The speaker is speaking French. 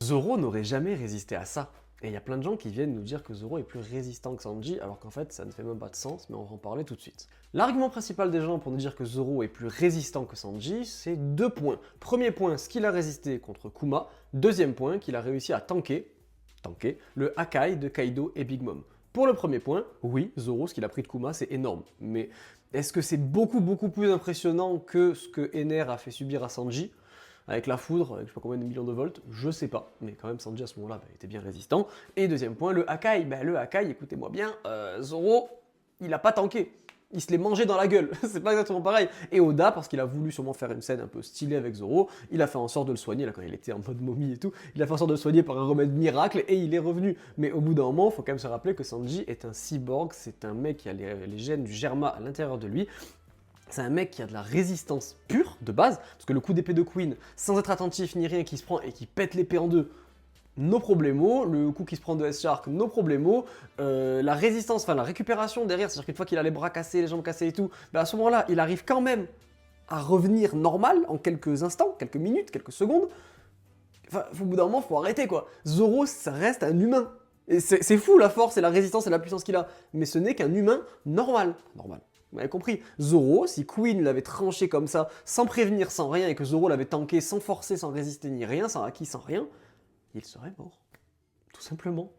Zoro n'aurait jamais résisté à ça. Et il y a plein de gens qui viennent nous dire que Zoro est plus résistant que Sanji, alors qu'en fait ça ne fait même pas de sens, mais on va en parler tout de suite. L'argument principal des gens pour nous dire que Zoro est plus résistant que Sanji, c'est 2 points. Premier point, ce qu'il a résisté contre Kuma. Deuxième point, qu'il a réussi à tanker le Hakai de Kaido et Big Mom. Pour le premier point, oui, Zoro, ce qu'il a pris de Kuma, c'est énorme. Mais est-ce que c'est beaucoup plus impressionnant que ce que Ener a fait subir à Sanji avec la foudre, avec je sais pas combien de millions de volts, je sais pas, mais quand même Sanji à ce moment-là était bien résistant. Et deuxième point, le Hakai, le Hakai, écoutez-moi bien, Zoro, il a pas tanké. Il se l'est mangé dans la gueule, c'est pas exactement pareil. Et Oda, parce qu'il a voulu sûrement faire une scène un peu stylée avec Zoro, il a fait en sorte de le soigner, là quand il était en mode momie et tout, il a fait en sorte de le soigner par un remède miracle et il est revenu. Mais au bout d'un moment, faut quand même se rappeler que Sanji est un cyborg, c'est un mec qui a les gènes du Germa à l'intérieur de lui. C'est un mec qui a de la résistance pure, de base, parce que le coup d'épée de Queen, sans être attentif ni rien, qui se prend et qui pète l'épée en deux, no problemo, le coup qui se prend de S-Shark, no problemo, la résistance, enfin la récupération derrière, c'est-à-dire qu'une fois qu'il a les bras cassés, les jambes cassées et tout, à ce moment-là, il arrive quand même à revenir normal en quelques instants, quelques minutes, quelques secondes. Enfin, au bout d'un moment, faut arrêter quoi. Zoro, ça reste un humain. Et c'est fou la force et la résistance et la puissance qu'il a, mais ce n'est qu'un humain normal. Normal. Vous m'avez compris. Zoro, si Queen l'avait tranché comme ça, sans prévenir, sans rien, et que Zoro l'avait tanké sans forcer, sans résister ni rien, sans haki, sans rien, il serait mort. Tout simplement.